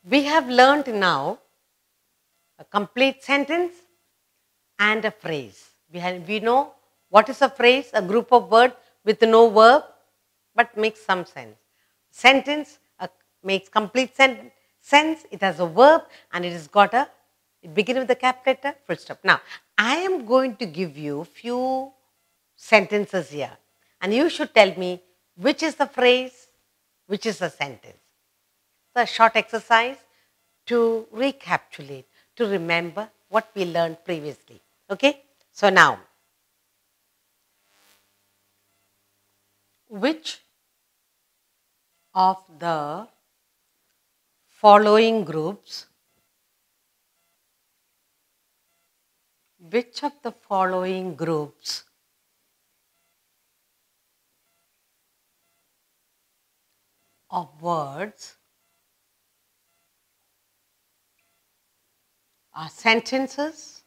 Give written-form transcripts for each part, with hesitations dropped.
We have learned now a complete sentence and a phrase. We know what is a phrase, a group of words with no verb but makes some sense. Sentence makes complete sense, it has a verb and it begins with the capital letter, full stop. Now, I am going to give you few sentences here and you should tell me which is the phrase, which is the sentence. It's a short exercise to recapitulate, to remember what we learned previously. Okay? So now, which of the following groups of words are sentences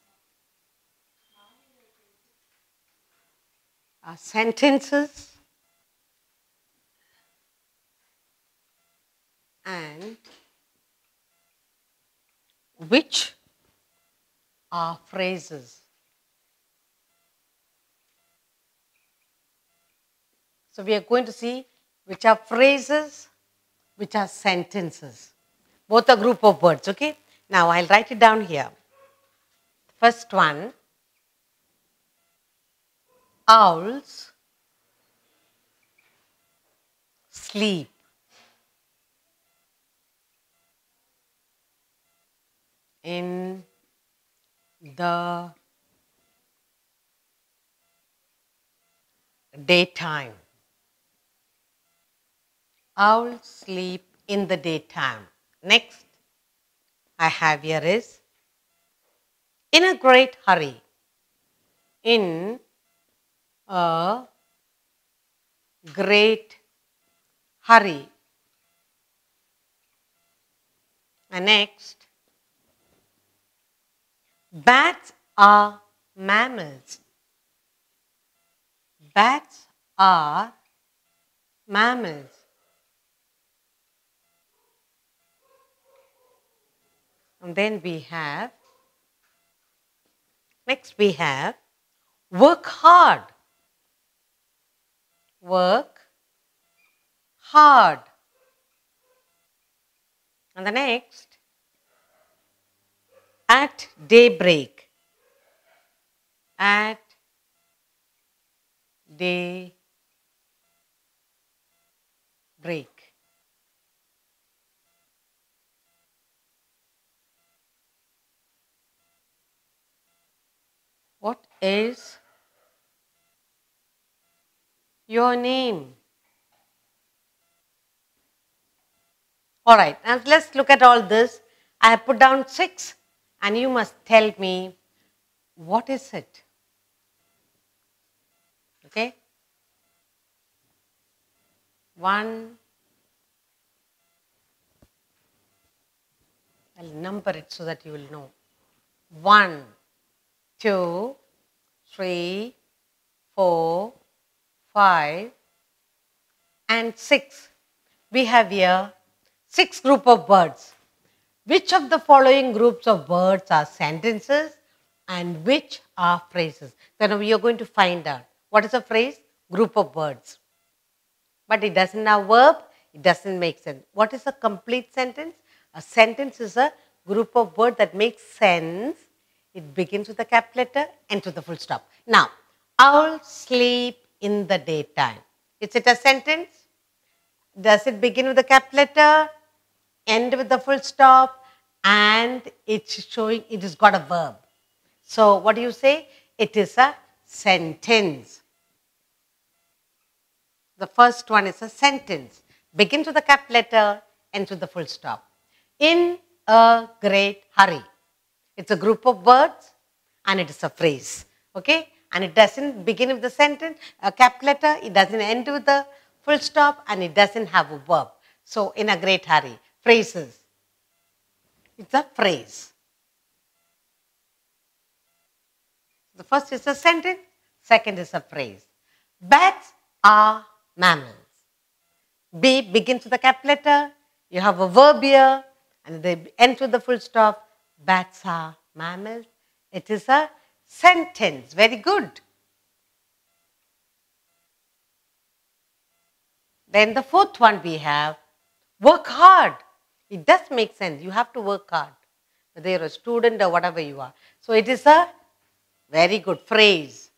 and which are phrases. So we are going to see which are phrases, which are sentences. Both are group of words, okay? Now I'll write it down here. First one, owls sleep in the daytime. Owls sleep in the daytime. Next I have here is in a great hurry. In a great hurry. And next, bats are mammals. Bats are mammals. And then we have, next we have, work hard. Work hard. And the next, at daybreak. At daybreak. What is your name? All right, now let's look at all this. I have put down 6 and you must tell me what is it. Okay? 1, I'll number it so that you will know. 1, 2, 3, 4, 5 and 6. We have here 6 group of words. Which of the following groups of words are sentences and which are phrases? Then we are going to find out. What is a phrase? Group of words. But it doesn't have verb, it doesn't make sense. What is a complete sentence? A sentence is a group of words that makes sense. It begins with a capital letter, ends with a full stop. Now, owls sleep in the daytime. Is it a sentence? Does it begin with a capital letter, end with the full stop, and it's showing it has got a verb? So, what do you say? It is a sentence. The first one is a sentence. Begins with a capital letter, ends with the full stop. In a great hurry. It's a group of words and it is a phrase. Okay? And it doesn't begin with the sentence, a capital letter, it doesn't end with the full stop, and it doesn't have a verb. So, in a great hurry. Phrases. It's a phrase. The first is a sentence, second is a phrase. Bats are mammals. B begins with a capital letter, you have a verb here, and they end with the full stop. Bats are mammals. It is a sentence. Very good. Then the fourth one we have, work hard. It does make sense. You have to work hard, whether you're a student or whatever you are. So it is a very good phrase.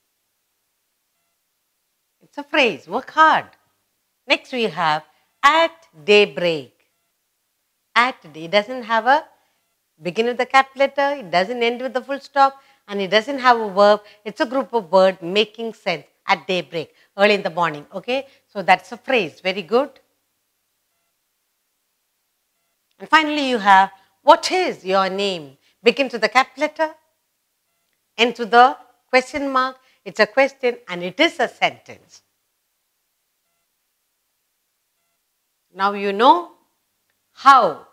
It's a phrase, work hard. Next we have at daybreak. At day, it doesn't have a begin with the capital letter, it doesn't end with the full stop, and it doesn't have a verb. It's a group of words making sense at daybreak, early in the morning. Okay, so that's a phrase. Very good. And finally, you have what is your name? Begins with the capital letter, ends with the question mark. It's a question and it is a sentence. Now you know how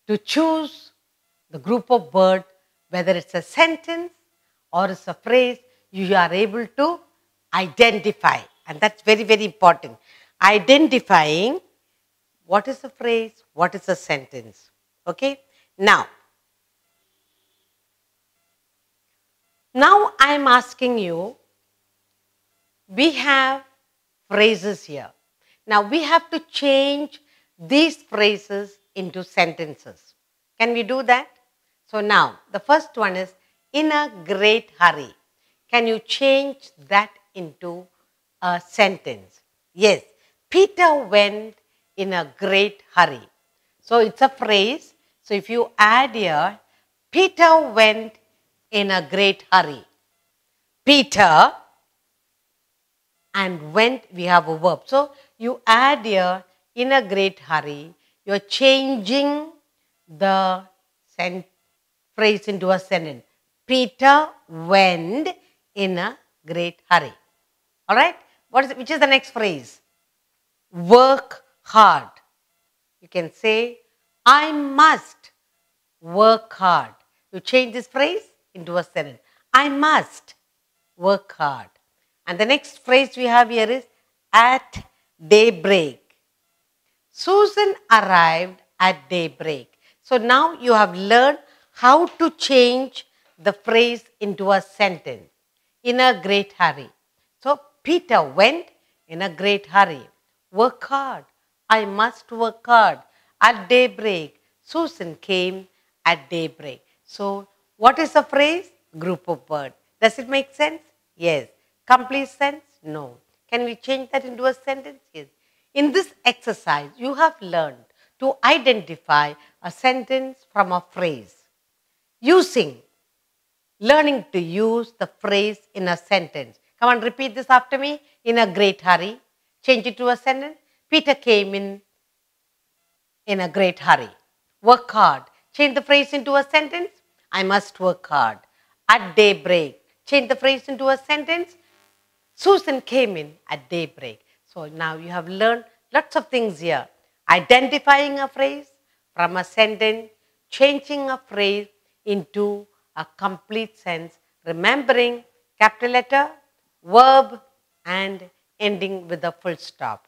to choose the group of words, whether it's a sentence or it's a phrase, you are able to identify. And that's very, very important. Identifying what is a phrase, what is a sentence. Okay? Now I am asking you, we have phrases here. Now we have to change these phrases into sentences. Can we do that? So now the first one is in a great hurry. Can you change that into a sentence? Yes. Peter went in a great hurry. So it's a phrase. So if you add here, Peter went in a great hurry. Peter and went, we have a verb. So you add here in a great hurry. You're changing the phrase into a sentence. Peter went in a great hurry. All right? Which is the next phrase? Work hard. You can say, I must work hard. You change this phrase into a sentence. I must work hard. And the next phrase we have here is at daybreak. Susan arrived at daybreak. So now you have learned how to change the phrase into a sentence. In a great hurry. So Peter went in a great hurry. Work hard. I must work hard. At daybreak. Susan came at daybreak. So what is the phrase? Group of words. Does it make sense? Yes. Complete sense? No. Can we change that into a sentence? Yes. In this exercise, you have learned to identify a sentence from a phrase. Learning to use the phrase in a sentence. Come on, repeat this after me. In a great hurry. Change it to a sentence. Peter came in a great hurry. Work hard. Change the phrase into a sentence. I must work hard. At daybreak. Change the phrase into a sentence. Susan came in at daybreak. So now you have learned lots of things here. Identifying a phrase from a sentence, changing a phrase into a complete sense, remembering capital letter, verb, and ending with a full stop.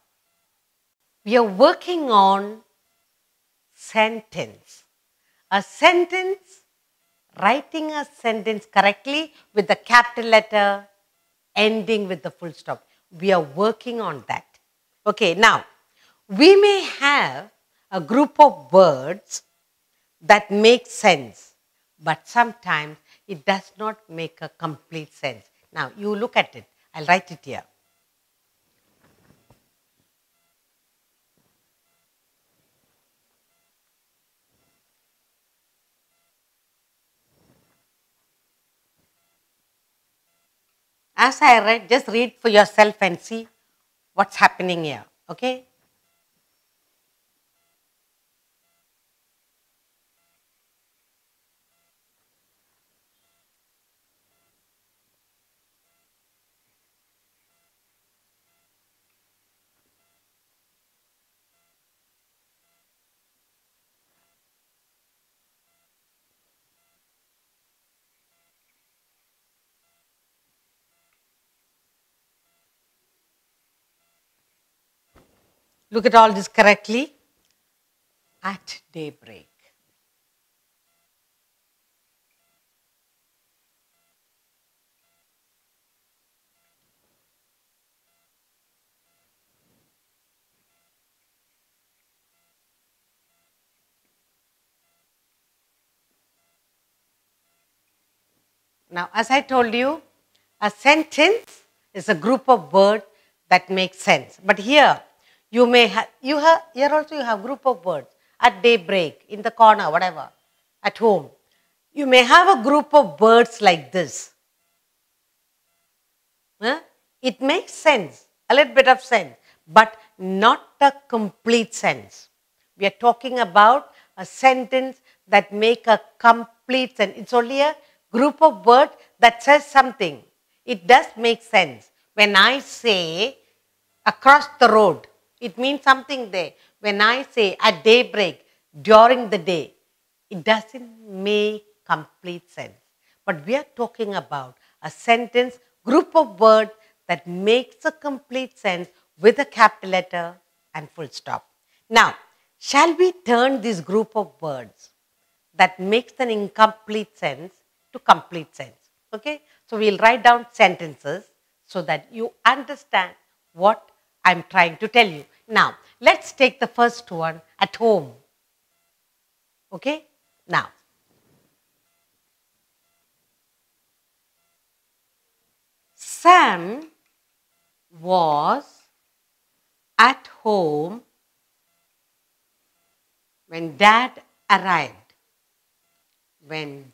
We are working on sentence. A sentence, writing a sentence correctly with the capital letter, ending with the full stop. We are working on that. Okay, now, we may have a group of words that make sense, but sometimes it does not make a complete sense. Now, you look at it. I'll write it here. As I read, just read for yourself and see what's happening here. Okay? Look at all this correctly. At daybreak. Now, as I told you, a sentence is a group of words that make sense. But here, you may have, here also you have group of words at daybreak, in the corner, whatever, at home. You may have a group of words like this. It makes sense, a little bit of sense, but not a complete sense. We are talking about a sentence that make a complete sense. It's only a group of words that says something. It does make sense. When I say across the road, it means something there. When I say at daybreak, during the day, it doesn't make complete sense. But we are talking about a sentence, group of words that makes a complete sense with a capital letter and full stop. Now, shall we turn this group of words that makes an incomplete sense to complete sense? Okay, so we'll write down sentences so that you understand what I'm trying to tell you. Now, let's take the first one, at home. Okay, now, Sam was at home when Dad arrived. When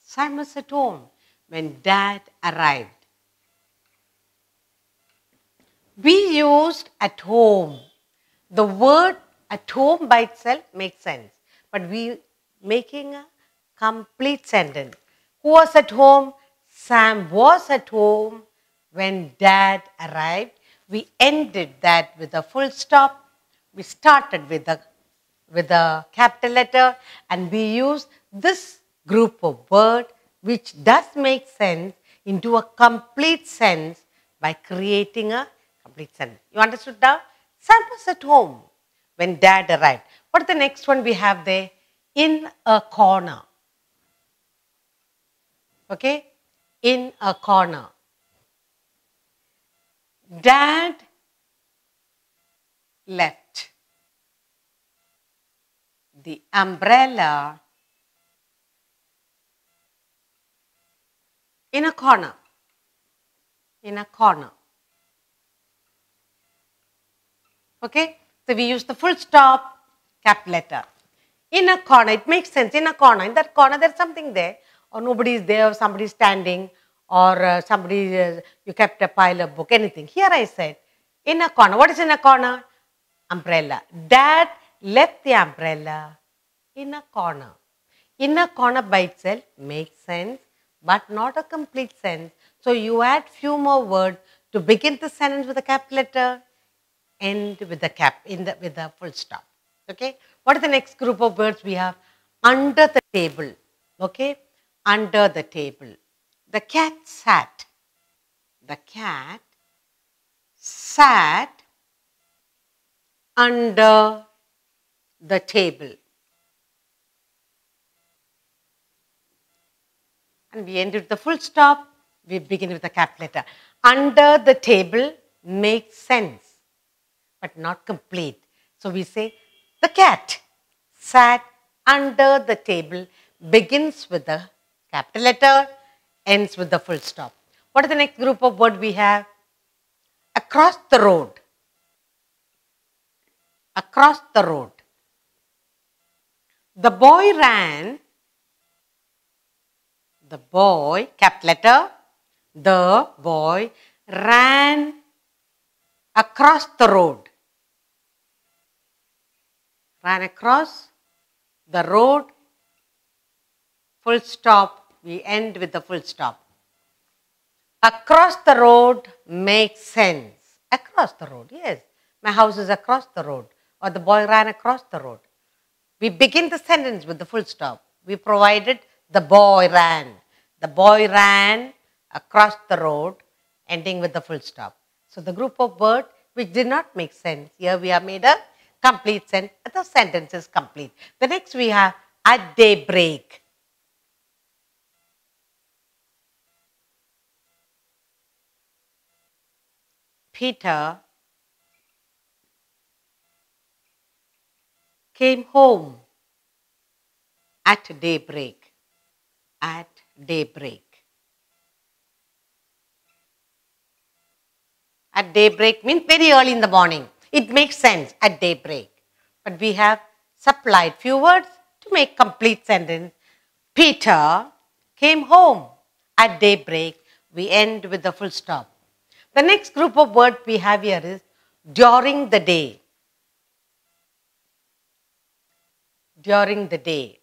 Sam was at home when Dad arrived. We used at home. The word at home by itself makes sense, but we making a complete sentence. Who was at home? Sam was at home when Dad arrived. We ended that with a full stop. We started with a capital letter, and we use this group of words which does make sense into a complete sense by creating a complete sentence. You understood now? Sam was at home when Dad arrived. What is the next one we have there? In a corner. Okay? In a corner. Dad left the umbrella in a corner. In a corner. Okay? So we use the full stop, capital letter. In a corner, it makes sense. In a corner, in that corner, there's something there, or nobody is there, or somebody is standing, or you kept a pile of book, anything. Here I said, in a corner. What is in a corner? Umbrella. Dad left the umbrella in a corner. In a corner by itself makes sense, but not a complete sense. So you add few more words to begin the sentence with a capital letter, end with the with the full stop. Okay. What is the next group of words we have? Under the table. Okay. Under the table. The cat sat. The cat sat under the table. And we end with the full stop. We begin with the capital letter. Under the table makes sense, but not complete. So we say, the cat sat under the table, begins with the capital letter, ends with the full stop. What is the next group of words we have? Across the road. Across the road. The boy ran. The boy, capital letter, the boy ran across the road. Ran across the road, full stop, we end with the full stop. Across the road makes sense. Across the road, yes. My house is across the road, or the boy ran across the road. We begin the sentence with the full stop. We provided the boy ran. The boy ran across the road, ending with the full stop. So the group of words which did not make sense, here we have made a complete sentence. The sentence is complete. The next we have at daybreak. Peter came home at daybreak. at daybreak. At daybreak means very early in the morning. It makes sense at daybreak. But we have supplied few words to make complete sentence. Peter came home at daybreak. We end with the full stop. The next group of words we have here is during the day. During the day.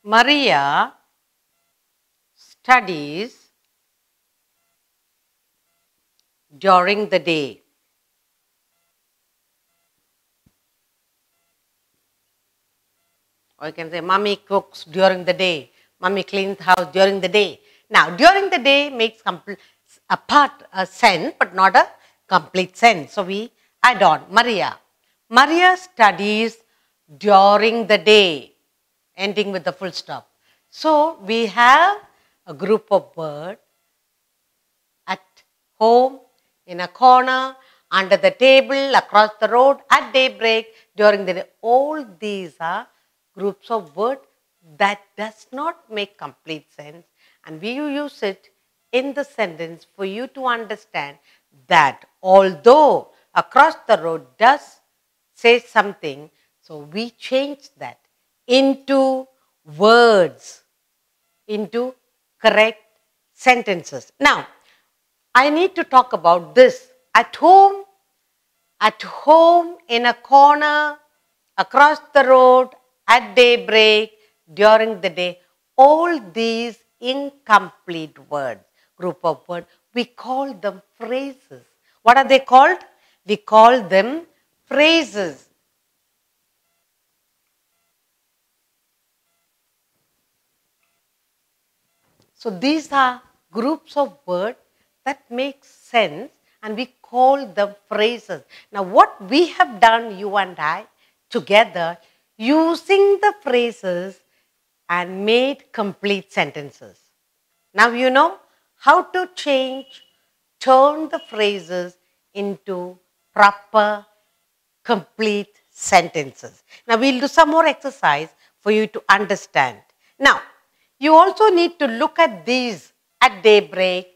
Maria studies during the day. Or you can say, Mommy cooks during the day. Mommy cleans the house during the day. Now, during the day makes a sense, but not a complete sense. So, we add on Maria. Maria studies during the day, ending with the full stop. So, we have a group of words at home, in a corner, under the table, across the road, at daybreak, during the day. All these are groups of words that does not make complete sense, and we use it in the sentence for you to understand that although across the road does say something, so we change that into words, into correct sentences. Now, I need to talk about this. At home, in a corner, across the road, at daybreak, during the day, all these incomplete words, group of words, we call them phrases. What are they called? We call them phrases. So these are groups of words that make sense and we call them phrases. Now what we have done, you and I, together, using the phrases and made complete sentences. Now you know how to turn the phrases into proper, complete sentences. Now we'll do some more exercise for you to understand. Now, you also need to look at these at daybreak,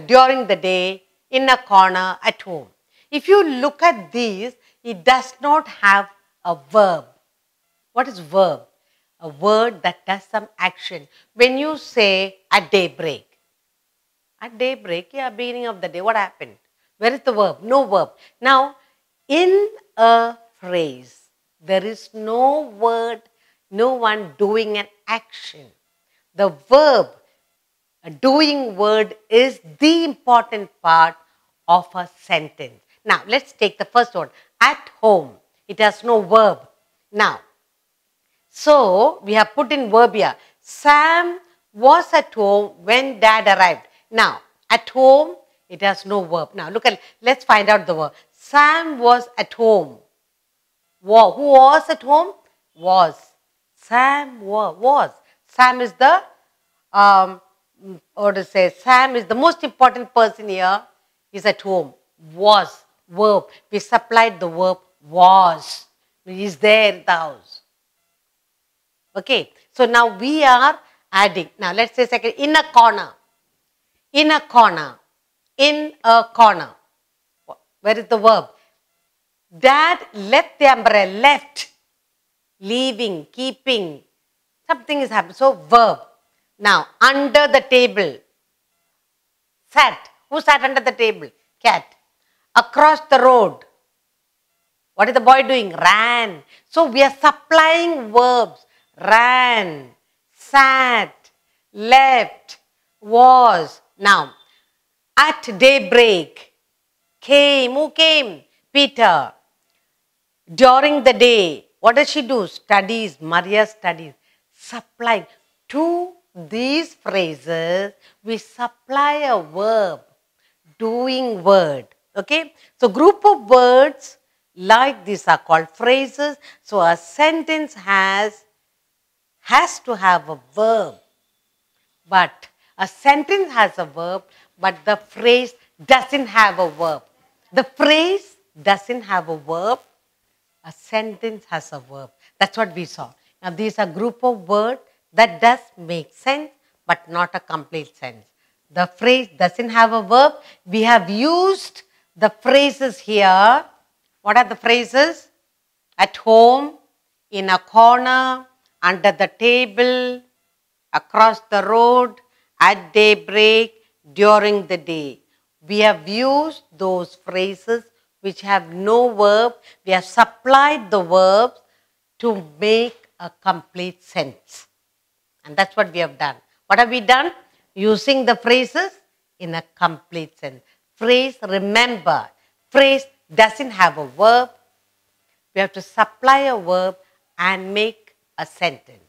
during the day, in a corner, at home. If you look at these, it does not have a verb. What is verb? A word that does some action. When you say at daybreak, beginning of the day, what happened? Where is the verb? No verb. Now, in a phrase, there is no word, no one doing an action. The verb, a doing word, is the important part of a sentence. Now, let's take the first one. At home. It has no verb. Now, so we have put in verb here. Sam was at home when Dad arrived. Now, at home, it has no verb. Now, let's find out the verb. Sam was at home. Who was at home? Was. Sam was. Sam is the, Sam is the most important person here. He's at home. Was. Verb. We supplied the verb was. He's there in the house. Okay. So now we are adding. Now let's say second. In a corner. In a corner. In a corner. Where is the verb? Dad left the umbrella. Left. Leaving. Keeping. Something is happening. So verb. Now under the table. Sat. Who sat under the table? Cat. Across the road. What is the boy doing? Ran. So we are supplying verbs. Ran, sat, left, was. Now, at daybreak, came. Who came? Peter. During the day, what does she do? Studies. Maria studies. Supply. To these phrases, we supply a verb, doing word. Okay? So, group of words like these are called phrases. So, a sentence has to have a verb. But a sentence has a verb, but the phrase doesn't have a verb. The phrase doesn't have a verb. A sentence has a verb. That's what we saw. Now, these are group of words that does make sense, but not a complete sense. The phrase doesn't have a verb. We have used the phrases here. What are the phrases? At home, in a corner, under the table, across the road, at daybreak, during the day. We have used those phrases which have no verb. We have supplied the verbs to make a complete sense. And that's what we have done. What have we done? Using the phrases in a complete sense. Phrase, remember, phrase doesn't have a verb. We have to supply a verb and make a sentence.